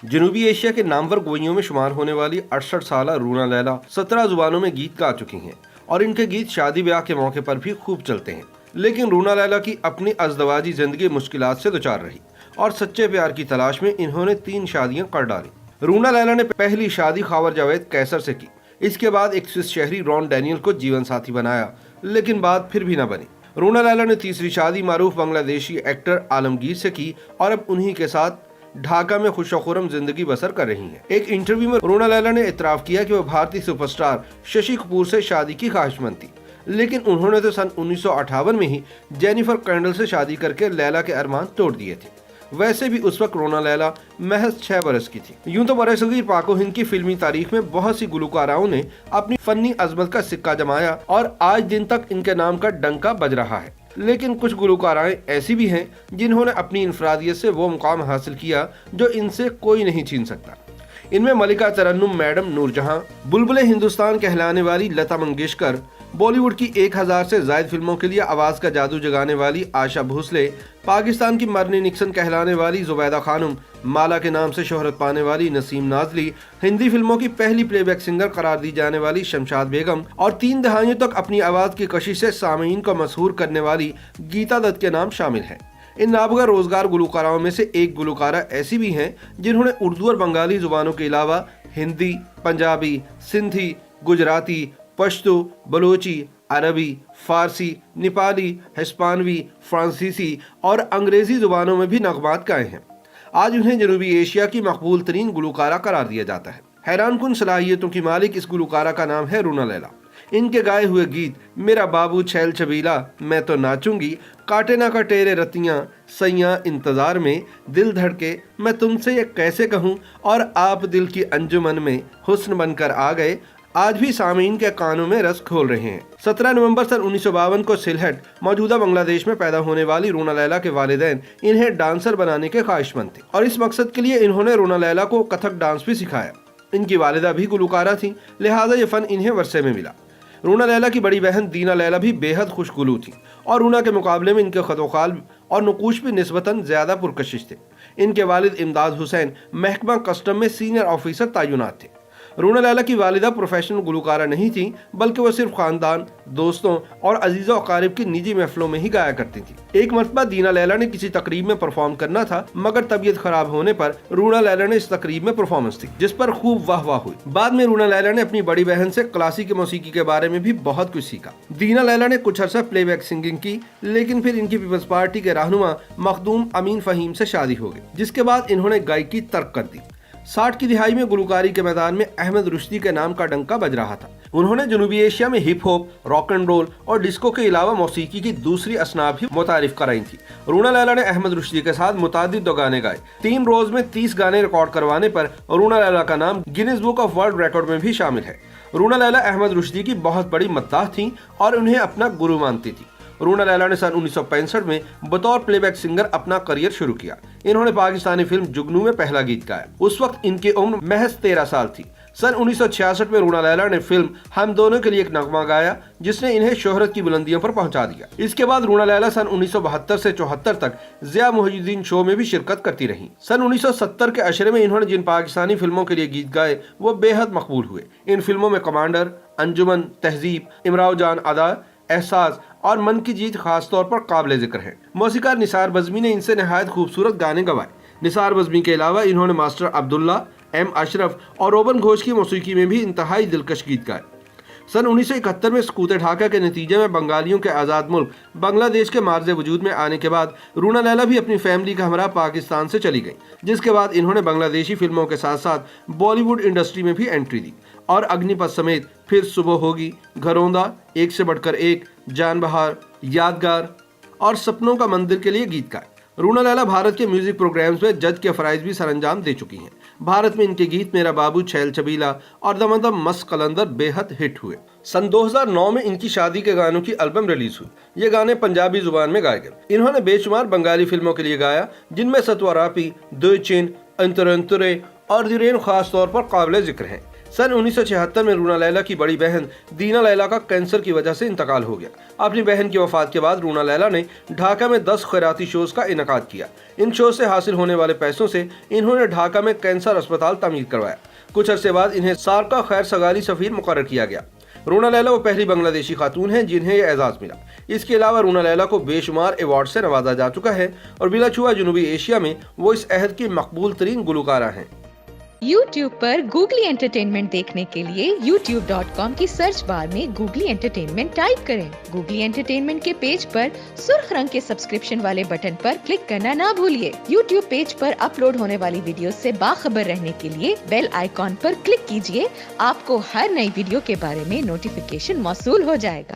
जनूबी एशिया के नामवर गोइयों में शुमार होने वाली 68 साल रूना लैला 17 जुबानों में गीत गा चुकी हैं और इनके गीत शादी ब्याह के मौके पर भी खूब चलते हैं। लेकिन रूना लैला की अपनी अज़दवाजी जिंदगी मुश्किलात से दुचार रही और सच्चे प्यार की तलाश में इन्होंने 3 शादियां कर डाली। रूना लैला ने पहली शादी खावर जावेद कैसर से की। इसके बाद एक स्विस शहरी रॉन डैनियल को जीवन साथी बनाया, लेकिन बात फिर भी न बनी। रूना लैला ने तीसरी शादी मारूफ बांग्लादेशी एक्टर आलमगीर से की और अब उन्हीं के साथ ढाका में खुशखुरम जिंदगी बसर कर रही हैं। एक इंटरव्यू में रूना लैला ने इतराफ किया कि वह भारतीय सुपरस्टार शशि कपूर से शादी की ख्वाहिशमंद थी, लेकिन उन्होंने तो सन 1958 में ही जेनिफर कैंडल से शादी करके लैला के अरमान तोड़ दिए थे। वैसे भी उस वक्त रूना लैला महज 6 बरस की थी। यूं तो बरसगीर पाको हिंद की फिल्मी तारीख में बहुत सी गुलकाराओं ने अपनी फन्नी अजमत का सिक्का जमाया और आज दिन तक इनके नाम का डंका बज रहा है। लेकिन कुछ गुलकाराएं ऐसी भी हैं जिन्होंने अपनी इनफरादियत से वो मुकाम हासिल किया जो इनसे कोई नहीं छीन सकता। इनमें मलिका तरन्नुम मैडम नूरजहां, बुलबुले हिंदुस्तान कहलाने वाली लता मंगेशकर, बॉलीवुड की 1000 से ज्यादा फिल्मों के लिए आवाज का जादू जगाने वाली आशा भोसले, पाकिस्तान की मरनी निक्सन कहलाने वाली जुबैदा खानम, माला के नाम से शोहरत पाने वाली नसीम नाजली, हिंदी फिल्मों की पहली प्लेबैक सिंगर करार दी जाने वाली शमशाद बेगम और 3 दहाइयों तक अपनी आवाज की कशिश से सामीन को मशहूर करने वाली गीता दत्त के नाम शामिल हैं। इन नाबगा रोजगार गुलकाराओं में से एक गुलकारा ऐसी भी हैं जिन्होंने उर्दू और बंगाली जुबानों के अलावा हिंदी, पंजाबी, सिंधी, गुजराती, पश्तो, बलोची, अरबी, फारसी, नेपाली, हिस्पानवी, फ्रांसीसी और अंग्रेजी जुबानों में भी नगमात गाए हैं। आज उन्हें जनूबी एशिया की मकबूल तरीन गुलकारा करार दिया जाता है। हैरान कुन सलाहियतों की मालिक इस गुलकारा का नाम है रूना लैला। इनके गाए हुए गीत मेरा बाबू छैल छबीला, मैं तो नाचूंगी, काटे ना कटेरे रतियां, सैयां इंतजार में, दिल धड़के, मैं तुमसे ये कैसे कहूं और आप दिल की अंजुमन में हुस्न बनकर आ गए, आज भी सामीन के कानों में रस खोल रहे हैं। 17 नवंबर सन 1952 को सिलहट मौजूदा बांग्लादेश में पैदा होने वाली रूना लैला के वालिदैन इन्हें डांसर बनाने के ख्वाहिशमंद थे और इस मकसद के लिए इन्होंने रूना लैला को कथक डांस भी सिखाया। इनकी वालिदा भी गुलकारा थी, लिहाजा ये फन इन्हें वर्षे में मिला। रूना लैला की बड़ी बहन दीना लैला भी बेहद खुशगुलू थी और रूना के मुकाबले में इनके खतोखाल और नकूश भी निस्बतन ज्यादा पुरकशिश थे। इनके वालिद इमदाद हुसैन महकमा कस्टम में सीनियर ऑफिसर तैनात थे। रूना लैला की वालिदा प्रोफेशनल गुलकारा नहीं थी, बल्कि वह सिर्फ खानदान, दोस्तों और अजीज़ों अकारिब की निजी महफिलों में ही गाया करती थी। एक मरतबा दीना लैला ने किसी तकरीब में परफॉर्म करना था, मगर तबीयत खराब होने पर रूना लैला ने इस तकरीब में परफॉर्मेंस दी, जिस पर खूब वाह वाह हुई। बाद में रूना लैला ने अपनी बड़ी बहन से क्लासिकी मौसीकी के बारे में भी बहुत कुछ सीखा। दीना लैला ने कुछ अर्सा प्लेबैक सिंगिंग की, लेकिन फिर इनकी पीपल्स पार्टी के रहनुमा मखदूम अमीन फहीम से शादी हो गई, जिसके बाद इन्होंने गायकी तर्क कर दी। 60 की दिहाई में गुलकारी के मैदान में अहमद रुश्दी के नाम का डंका बज रहा था। उन्होंने जनूबी एशिया में hip hop, rock and roll और डिस्को के अलावा मौसीकी की दूसरी असनाफ भी मुतारिफ कराई थी। रूना लैला ने अहमद रुश्दी के साथ मुतादिद गाने गाए। 3 रोज में 30 गाने रिकॉर्ड करवाने पर रूना लैला का नाम Guinness book of world record में भी शामिल है। रूना लैला अहमद रुश्दी की बहुत बड़ी मद्दाह थी और उन्हें अपना गुरु मानती थी। रूना लैला ने सन 1965 में बतौर प्लेबैक सिंगर अपना करियर शुरू किया। इन्होंने पाकिस्तानी फिल्म जुगनू में पहला गीत गाया। उस वक्त इनकी उम्र महज 13 साल थी। सन 1966 में रूना लैला ने फिल्म हम दोनों के लिए एक नगमा गाया, जिसने इन्हें शोहरत की बुलंदियों पर पहुंचा दिया। इसके बाद रूना लैला सन 1972 से 74 तक ज़िया मुहिजुद्दीन शो में भी शिरकत करती रही। सन 1970 के अशरे में इन्होंने जिन पाकिस्तानी फिल्मों के लिए गीत गाए वो बेहद मकबूल हुए। इन फिल्मों में कमांडर, अंजुमन, तहजीब, इमराव जान अदा, एहसास और मन की जीत खास तौर पर काबिल जिक्र है। मौसीकार निसार बज़मी ने इनसे नहायत खूबसूरत गाने गवाए। निसार बज़मी के अलावा इन्होंने मास्टर अब्दुल्ला, एम अशरफ और रोबन घोष की मौसीकी में भी इंतहाई दिलकश गीत गाए। सन 1971 में सकूत ढाका के नतीजे में बंगालियों के आज़ाद मुल्क बांग्लादेश के मार्ज़ वजूद में आने के बाद रूना लैला भी अपनी फैमिली का हमरा पाकिस्तान से चली गई, जिसके बाद इन्होंने बांग्लादेशी फिल्मों के साथ साथ बॉलीवुड इंडस्ट्री में भी एंट्री दी और अग्निपथ समेत फिर सुबह होगी, घरौंदा, एक से बढ़कर एक, जान बहार, यादगार और सपनों का मंदिर के लिए गीत गाए। रूना लैला भारत के म्यूजिक प्रोग्राम्स में जज के फराइज भी सरंजाम दे चुकी हैं। भारत में इनके गीत मेरा बाबू छैल छबीला और दमदम मस्त कलंदर बेहद हिट हुए। सन 2009 में इनकी शादी के गानों की एल्बम रिलीज हुई। ये गाने पंजाबी जुबान में गाए गए। इन्होंने बेशुमार बंगाली फिल्मों के लिए गाया, जिनमें सतवारापी, दो चिन, अंतरंतरे और दिरेन खास तौर पर काबिल जिक्र हैं। सन 1976 में रूना लैला की बड़ी बहन दीना लैला का कैंसर की वजह से इंतकाल हो गया। अपनी बहन की वफात के बाद रूना लैला ने ढाका में 10 खैराती शोज का इनेकाद किया। इन शो से हासिल होने वाले पैसों से इन्होंने ढाका में कैंसर अस्पताल तामीर करवाया। कुछ अरसे बाद इन्हें सार्का खैर सगाली सफीर मुकर्रर किया गया। रूना लैला वो पहली बांग्लादेशी खातून हैं जिन्हें यह एजाज मिला। इसके अलावा रूना लैला को बेशुमार अवार्ड से नवाजा जा चुका है और बिलाशुबा जनूबी एशिया में वो इस अहद की मकबूल तरीन गुलकारा हैं। YouTube पर गूगली एंटरटेनमेंट देखने के लिए youtube.com की सर्च बार में गूगली एंटरटेनमेंट टाइप करें। गूगली एंटरटेनमेंट के पेज पर सुर्ख रंग के सब्सक्रिप्शन वाले बटन पर क्लिक करना ना भूलिए। YouTube पेज पर अपलोड होने वाली वीडियो से बाखबर रहने के लिए बेल आइकॉन पर क्लिक कीजिए। आपको हर नई वीडियो के बारे में नोटिफिकेशन मौसूल हो जाएगा।